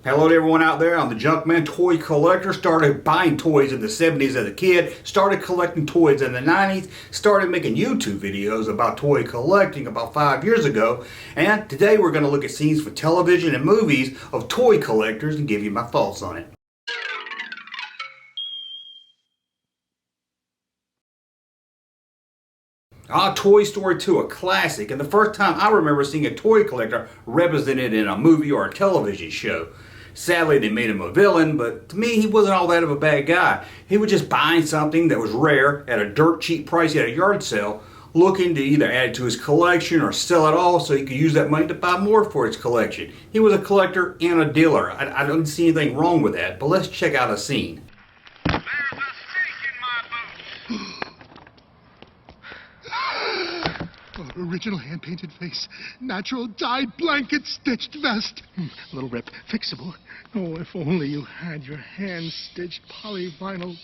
Hello to everyone out there. I'm the Junkman, toy collector. Started buying toys in the 70s as a kid. Started collecting toys in the 90s. Started making YouTube videos about toy collecting about 5 years ago. And today we're going to look at scenes from television and movies of toy collectors and give you my thoughts on it. Toy Story 2, a classic, and the first time I remember seeing a toy collector represented in a movie or a television show. Sadly, they made him a villain, but to me, he wasn't all that of a bad guy. He was just buying something that was rare at a dirt cheap price at a yard sale, looking to either add it to his collection or sell it all so he could use that money to buy more for his collection. He was a collector and a dealer. I don't see anything wrong with that, but let's check out a scene. There's a snake in my boot. Original hand-painted face. Natural dyed blanket-stitched vest. Little rip. Fixable. Oh, if only you had your hand-stitched polyvinyl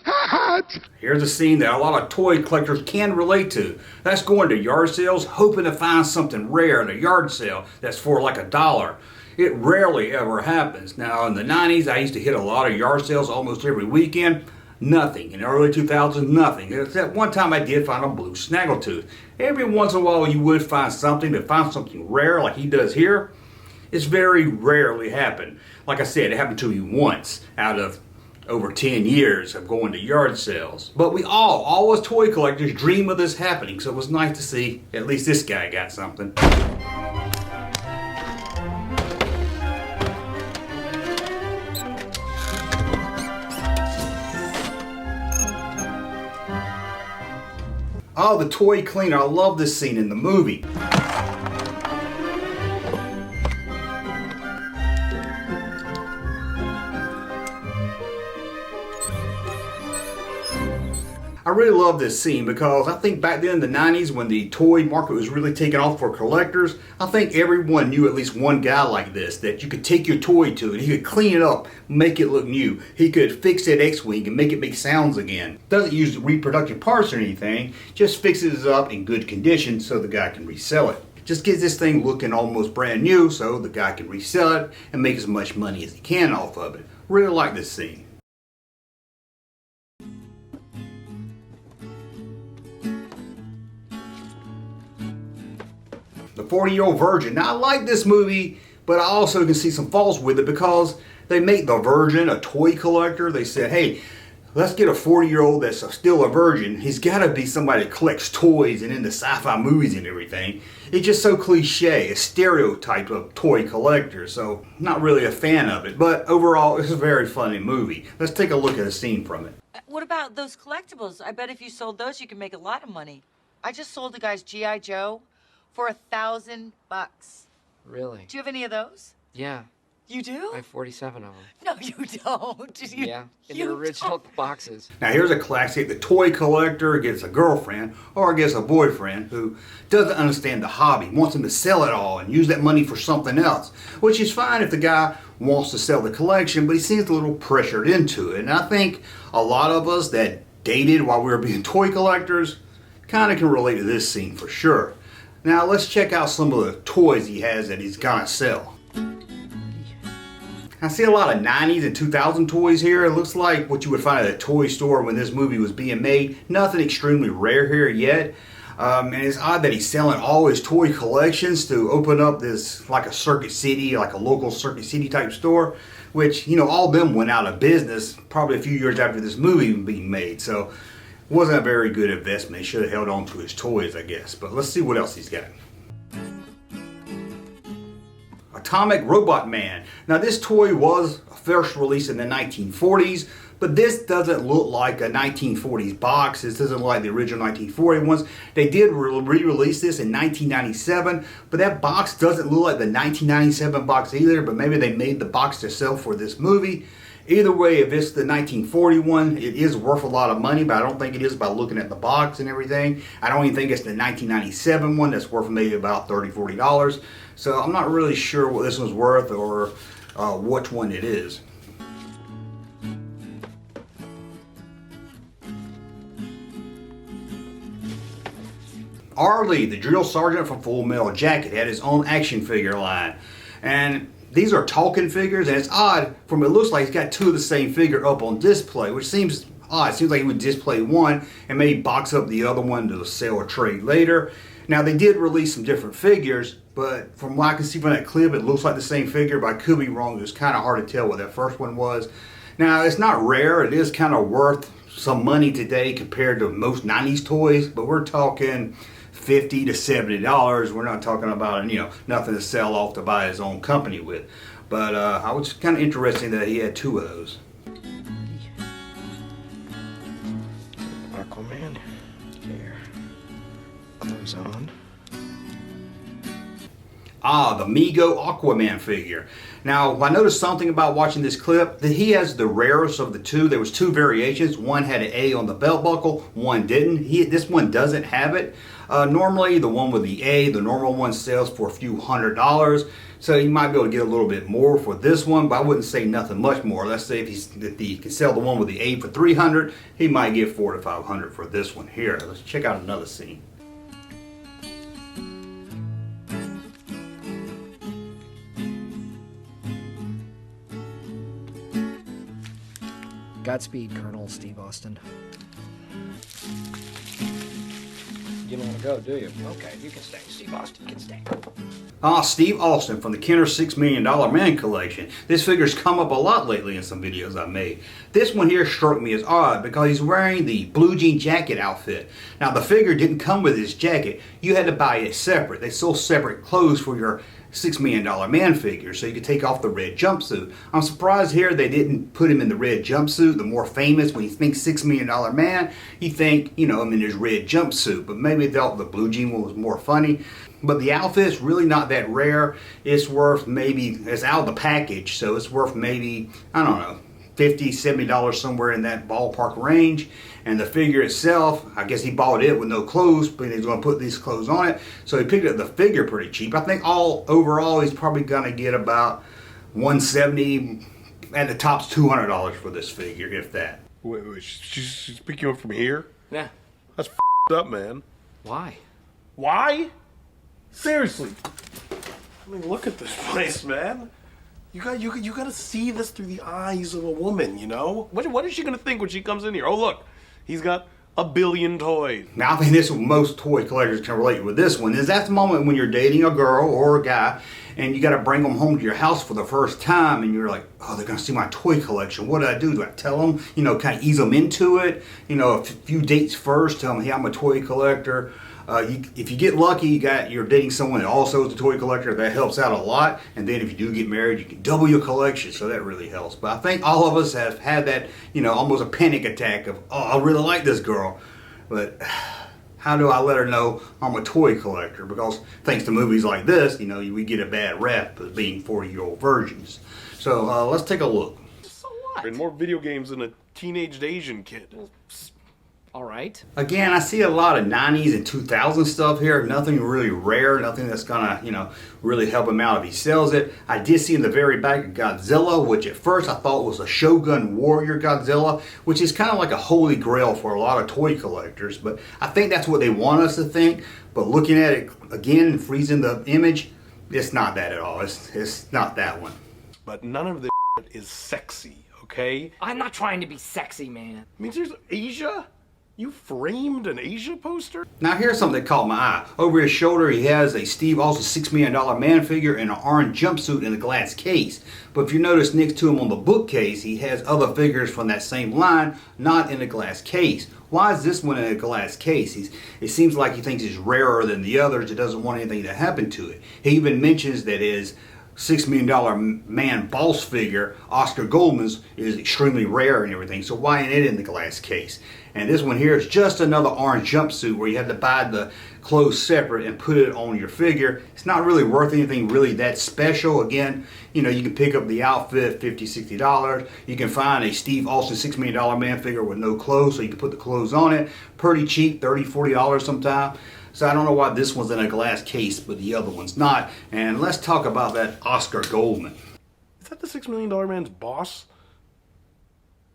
hat. Here's a scene that a lot of toy collectors can relate to. That's going to yard sales, hoping to find something rare at a yard sale that's for like $1. It rarely ever happens. Now, in the 90s, I used to hit a lot of yard sales almost every weekend. Nothing. In the early 2000s, nothing. Except one time I did find a blue snaggletooth. Every once in a while you would find something, but find something rare like he does here, it's very rarely happened. Like I said, it happened to me once out of over 10 years of going to yard sales. But we all as toy collectors, dream of this happening, so it was nice to see at least this guy got something. Oh, the toy cleaner. I love this scene in the movie. I really love this scene because I think back then in the 90s when the toy market was really taking off for collectors, I think everyone knew at least one guy like this that you could take your toy to and he could clean it up, make it look new. He could fix that X-Wing and make it make sounds again. Doesn't use reproductive parts or anything, just fixes it up in good condition so the guy can resell it. Just gets this thing looking almost brand new so the guy can resell it and make as much money as he can off of it. Really like this scene. The 40-Year-Old Virgin. Now I like this movie, but I also can see some faults with it because they make the virgin a toy collector. They said, hey, let's get a 40-year-old that's still a virgin. He's got to be somebody that collects toys and into sci-fi movies and everything. It's just so cliche, a stereotype of toy collector, so not really a fan of it. But overall, it's a very funny movie. Let's take a look at a scene from it. What about those collectibles? I bet if you sold those, you could make a lot of money. I just sold a guy's G.I. Joe for $1,000. Really? Do you have any of those? Yeah. You do? I have 47 of them. No, you don't. Yeah, in the original boxes. Now here's a classic. The toy collector gets a girlfriend or gets a boyfriend who doesn't understand the hobby, wants him to sell it all and use that money for something else, which is fine if the guy wants to sell the collection, but he seems a little pressured into it. And I think a lot of us that dated while we were being toy collectors kind of can relate to this scene for sure. Now let's check out some of the toys he has that he's gonna sell. I see a lot of 90s and 2000 toys here. It looks like what you would find at a toy store when this movie was being made. Nothing extremely rare here yet. And it's odd that he's selling all his toy collections to open up this like a Circuit City, like a local Circuit City type store, which, you know, all of them went out of business probably a few years after this movie was being made. So wasn't a very good investment. He should have held on to his toys, I guess. But let's see what else he's got. Atomic Robot Man. Now this toy was first released in the 1940s, but this doesn't look like a 1940s box. This doesn't look like the original 1940 ones. They did re-release this in 1997, but that box doesn't look like the 1997 box either, but maybe they made the box to sell for this movie. Either way, if it's the 1941, it is worth a lot of money, but I don't think it is by looking at the box and everything. I don't even think it's the 1997 one that's worth maybe about $30, $40. So I'm not really sure what this one's worth or which one it is. Arlie, the drill sergeant from Full Metal Jacket, had his own action figure line. And these are talking figures, and it's odd from it looks like he's got two of the same figure up on display, which seems odd. It seems like he would display one and maybe box up the other one to sell or trade later. Now they did release some different figures, but from what I can see from that clip, it looks like the same figure, but I could be wrong. It was kind of hard to tell what that first one was. Now it's not rare. It is kind of worth some money today compared to most 90s toys, but we're talking $50 to $70. We're not talking about, nothing to sell off to buy his own company with. But I was kind of interesting that he had two of those. Aquaman. Here. Clothes on. Ah, the Mego Aquaman figure. Now, I noticed something about watching this clip, that he has the rarest of the two. There was two variations. One had an A on the belt buckle, one didn't. This one doesn't have it. Normally, the one with the A, the normal one sells for a few $100s. So you might be able to get a little bit more for this one, but I wouldn't say nothing much more. Let's say if he can sell the one with the A for $300, he might get $400 to $500 for this one here. Let's check out another scene. Godspeed, Colonel Steve Austin. You don't want to go, do you? Okay, you can stay. Steve Austin can stay. Ah, Steve Austin from the Kenner $6 Million Man collection. This figure's come up a lot lately in some videos I've made. This one here struck me as odd because he's wearing the blue jean jacket outfit. Now the figure didn't come with his jacket. You had to buy it separate. They sold separate clothes for your $6 Million Man figure, so you could take off the red jumpsuit. I'm surprised here they didn't put him in the red jumpsuit, the more famous. When you think $6 Million Man, you think, him in his red jumpsuit, but maybe they thought the blue jean one was more funny. But the outfit's really not that rare. It's worth it's out of the package, so it's worth maybe, I don't know, $50, $70 somewhere in that ballpark range. And the figure itself, I guess he bought it with no clothes, but he's going to put these clothes on it. So he picked up the figure pretty cheap. I think overall he's probably going to get about $170, at the top's $200 for this figure, if that. Wait, she's picking you up from here? Yeah. That's up, man. Why? Why? Seriously. I mean, look at this place, man. You gotta see this through the eyes of a woman, What is she gonna think when she comes in here? Oh, look, he's got a billion toys. Now, I think this most toy collectors can relate with this one. Is that's the moment when you're dating a girl or a guy and you got to bring them home to your house for the first time and you're like, oh, they're going to see my toy collection. What do I do? Do I tell them, kind of ease them into it? A few dates first, tell them, hey, I'm a toy collector. If you get lucky, you're dating someone that also is a toy collector. That helps out a lot. And then if you do get married, you can double your collection. So that really helps. But I think all of us have had that, almost a panic attack of, oh, I really like this girl. But how do I let her know I'm a toy collector? Because thanks to movies like this, we get a bad rap as being 40-year-old virgins. So let's take a look. So what? And more video games than a teenaged Asian kid. All right. Again, I see a lot of 90s and 2000s stuff here. Nothing really rare, nothing that's gonna, really help him out if he sells it. I did see in the very back a Godzilla, which at first I thought was a Shogun Warrior Godzilla, which is kind of like a holy grail for a lot of toy collectors. But I think that's what they want us to think. But looking at it again and freezing the image, it's not that at all. It's not that one. But none of this is sexy, okay? I'm not trying to be sexy, man. I mean, there's Asia? You framed an Asia poster? Now here's something that caught my eye. Over his shoulder he has a Steve Austin $6 Million Man figure in an orange jumpsuit in a glass case. But if you notice next to him on the bookcase, he has other figures from that same line, not in a glass case. Why is this one in a glass case? It seems like he thinks it's rarer than the others. He doesn't want anything to happen to it. He even mentions that his $6 Million Man boss figure, Oscar Goldman's, is extremely rare and everything. So why ain't it in the glass case? And this one here is just another orange jumpsuit where you have to buy the clothes separate and put it on your figure. It's not really worth anything really that special. Again, you can pick up the outfit, $50, $60. You can find a Steve Austin $6 Million Man figure with no clothes, so you can put the clothes on it. Pretty cheap, $30, $40 sometime. So I don't know why this one's in a glass case, but the other one's not. And let's talk about that Oscar Goldman. Is that the $6 Million Man's boss?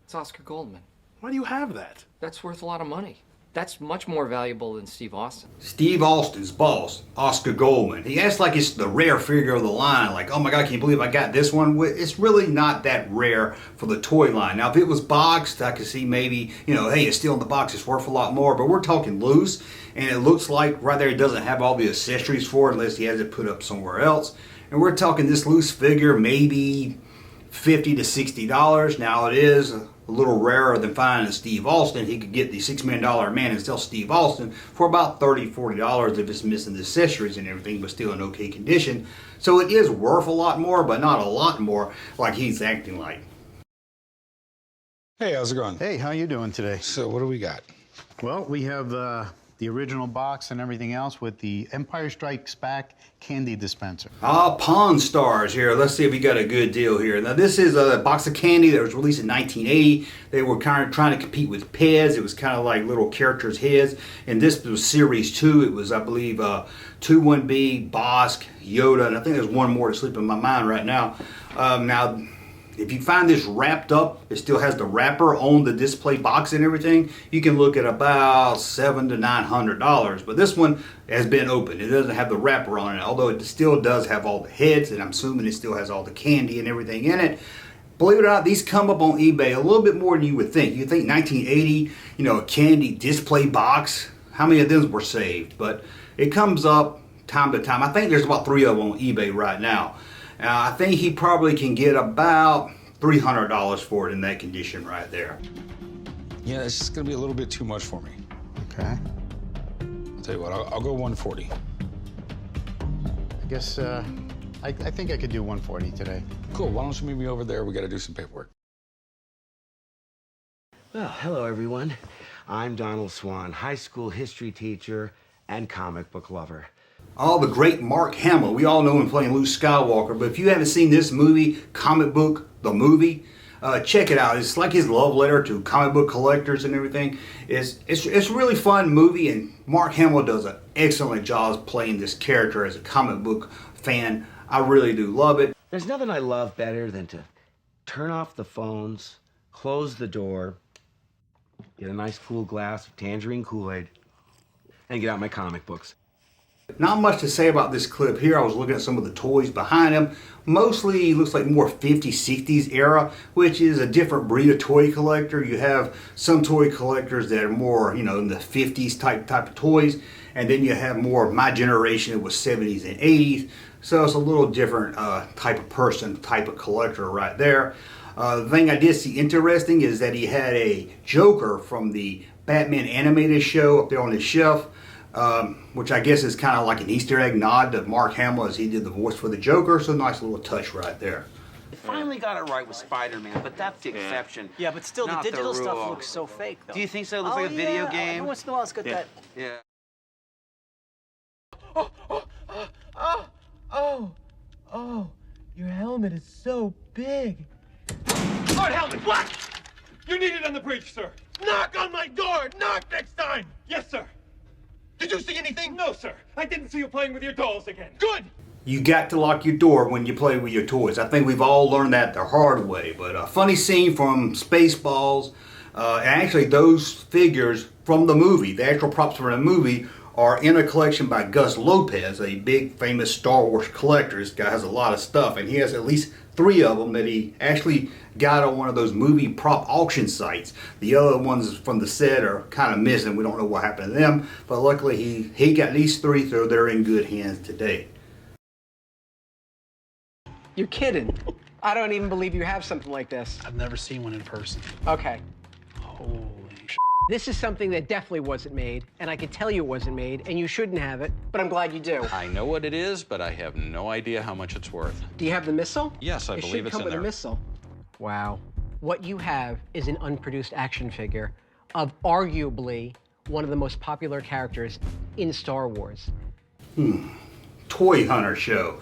It's Oscar Goldman. Why do you have that? That's worth a lot of money. That's much more valuable than Steve Austin. Steve Austin's boss, Oscar Goldman, he acts like it's the rare figure of the line. Like, oh my God, can you believe I got this one? It's really not that rare for the toy line. Now, if it was boxed, I could see maybe, hey, it's still in the box, it's worth a lot more. But we're talking loose, and it looks like right there he doesn't have all the accessories for it unless he has it put up somewhere else. And we're talking this loose figure, maybe $50 to $60. Now, it is a little rarer than finding Steve Austin. He could get the $6 Million Man and sell Steve Austin for about $30, $40 if it's missing the accessories and everything, but still in okay condition. So it is worth a lot more, but not a lot more like he's acting like. Hey, how's it going? Hey, how you doing today? So what do we got? Well, we have the original box and everything else with the Empire Strikes Back candy dispenser. Pawn Stars here. Let's see if we got a good deal here. Now, this is a box of candy that was released in 1980. They were kind of trying to compete with Pez. It was kind of like little characters' heads. And this was Series 2. It was, I believe, 2-1B, Bosk, Yoda, and I think there's one more to sleep in my mind right now. Now, if you find this wrapped up, it still has the wrapper on the display box and everything, you can look at about $700 to $900. But this one has been opened. It doesn't have the wrapper on it, although it still does have all the heads, and I'm assuming it still has all the candy and everything in it. Believe it or not, these come up on eBay a little bit more than you would think. You think 1980, a candy display box, how many of them were saved? But it comes up time to time. I think there's about 3 of them on eBay right now. I think he probably can get about $300 for it in that condition right there. Yeah, it's just gonna be a little bit too much for me. Okay. I'll tell you what, I'll go 140. I guess I think I could do 140 today. Cool, why don't you meet me over there? We gotta do some paperwork. Well, hello everyone. I'm Donald Swan, high school history teacher and comic book lover. Oh, the great Mark Hamill. We all know him playing Luke Skywalker, but if you haven't seen this movie, comic book, the movie, check it out. It's like his love letter to comic book collectors and everything. It's a really fun movie, and Mark Hamill does an excellent job playing this character as a comic book fan. I really do love it. There's nothing I love better than to turn off the phones, close the door, get a nice cool glass of tangerine Kool-Aid, and get out my comic books. Not much to say about this clip here. I was looking at some of the toys behind him. Mostly looks like more 50s, 60s era, which is a different breed of toy collector. You have some toy collectors that are more, in the 50s type of toys, and then you have more of my generation. It was 70s and 80s. So it's a little different type of person, type of collector right there. The thing I did see interesting is that he had a Joker from the Batman animated show up there on his shelf. Which I guess is kind of like an Easter egg nod to Mark Hamill as he did the voice for the Joker. So nice little touch right there. They finally got it right with Spider-Man, but that's the exception. Yeah, but still, the digital stuff looks so fake, though. Do you think so? It looks like a video game? Every once in a while, it's got that. Yeah. Oh, your helmet is so big. Hard helmet, what? You need it on the bridge, sir. Knock on my door. Knock next time. Yes, sir. Did you see anything? No, sir. I didn't see you playing with your dolls again. Good. You got to lock your door when you play with your toys. I think we've all learned that the hard way. But a funny scene from Spaceballs, and actually those figures from the movie, the actual props from the movie, are in a collection by Gus Lopez, a big famous Star Wars collector. This guy has a lot of stuff, and he has at least 3 of them that he actually got on one of those movie prop auction sites. The other ones from the set are kind of missing. We don't know what happened to them, but luckily he got these 3, so they're in good hands today. You're kidding. I don't even believe you have something like this. I've never seen one in person. Okay. Holy shit. This is something that definitely wasn't made, and I can tell you it wasn't made, and you shouldn't have it, but I'm glad you do. I know what it is, but I have no idea how much it's worth. Do you have the missile? Yes, I believe it's in come with there. a missile. Wow. What you have is an unproduced action figure of arguably one of the most popular characters in Star Wars. Toy Hunter show.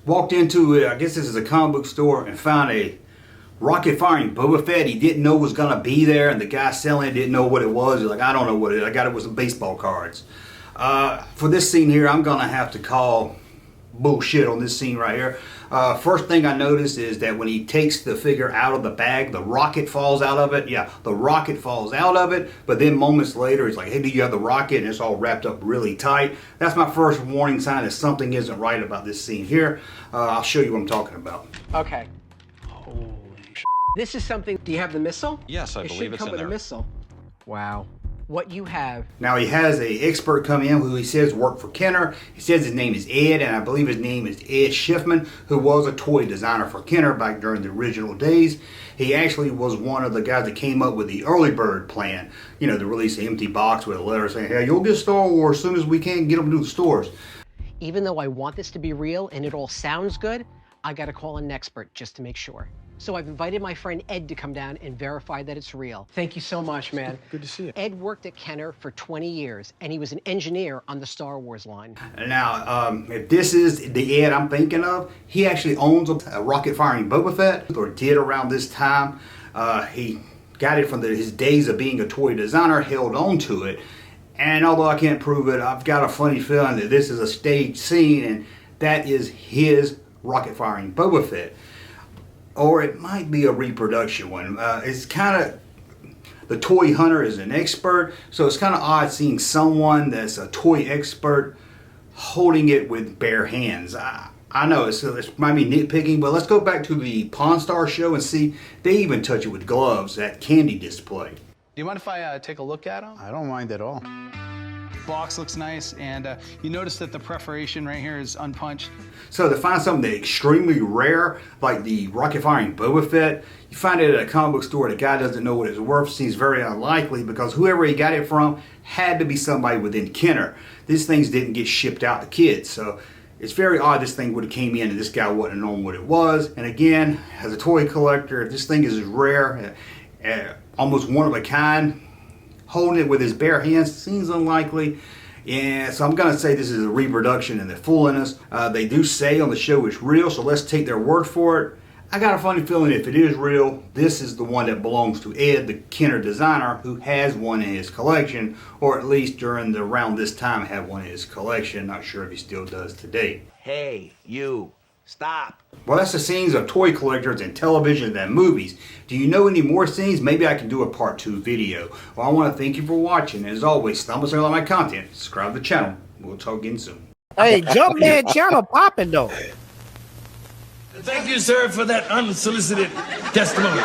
Walked into, I guess this is a comic book store, and found a rocket firing Boba Fett he didn't know was going to be there, and the guy selling it didn't know what it was. He's like, I don't know what it is. I got it with some baseball cards. For this scene here, I'm going to have to call bullshit on this scene right here. First thing I noticed is that when he takes the figure out of the bag, the rocket falls out of it. Yeah, the rocket falls out of it, but then moments later, he's like, hey, do you have the rocket? And it's all wrapped up really tight. That's my first warning sign that something isn't right about this scene here. I'll show you what I'm talking about. Okay. This is something. Do you have the missile? Yes, I believe it's in It should come with there. a missile. Wow. What you have. Now he has a expert come in who he says worked for Kenner. He says his name is Ed, and I believe his name is Ed Schiffman, who was a toy designer for Kenner back during the original days. He actually was one of the guys that came up with the early bird plan, you know, to release an empty box with a letter saying, hey, you'll get Star Wars as soon as we can get them to the stores. Even though I want this to be real and it all sounds good, I gotta call an expert just to make sure. So I've invited my friend Ed to come down and verify that it's real. Thank you so much, man. Good to see you. Ed worked at Kenner for 20 years, and he was an engineer on the Star Wars line. Now, if this is the Ed I'm thinking of, he actually owns a rocket-firing Boba Fett, or did around this time. He got it from his days of being a toy designer, held on to it. And although I can't prove it, I've got a funny feeling that this is a staged scene, and that is his rocket-firing Boba Fett. Or it might be a reproduction one. It's kind of, the toy hunter is an expert, so it's kind of odd seeing someone that's a toy expert holding it with bare hands. I know it might be nitpicking, but let's go back to the Pawn Star show and see they even touch it with gloves, that candy display. Do you mind if I take a look at them? I don't mind at all. Box looks nice, and you notice that the perforation right here is unpunched. So to find something that's extremely rare, like the rocket-firing Boba Fett, you find it at a comic book store, the guy doesn't know what it's worth, seems very unlikely, because whoever he got it from had to be somebody within Kenner. These things didn't get shipped out to kids, so it's very odd this thing would have came in and this guy wouldn't have known what it was. And again, as a toy collector, if this thing is rare, almost one of a kind, holding it with his bare hands seems unlikely. Yeah, so I'm going to say this is a reproduction and they're fooling us. They do say on the show it's real, so let's take their word for it. I got a funny feeling if it is real, this is the one that belongs to Ed, the Kenner designer, who has one in his collection, or at least around this time had one in his collection. Not sure if he still does today. Hey, you, stop. Well, that's the scenes of toy collectors in television and movies. Do you know any more scenes? Maybe I can do a part 2 video. Well, I want to thank you for watching. As always, thumbs up on my content, subscribe to the channel. We'll talk again soon. Hey, Junkman channel popping though. Thank you, sir, for that unsolicited testimony.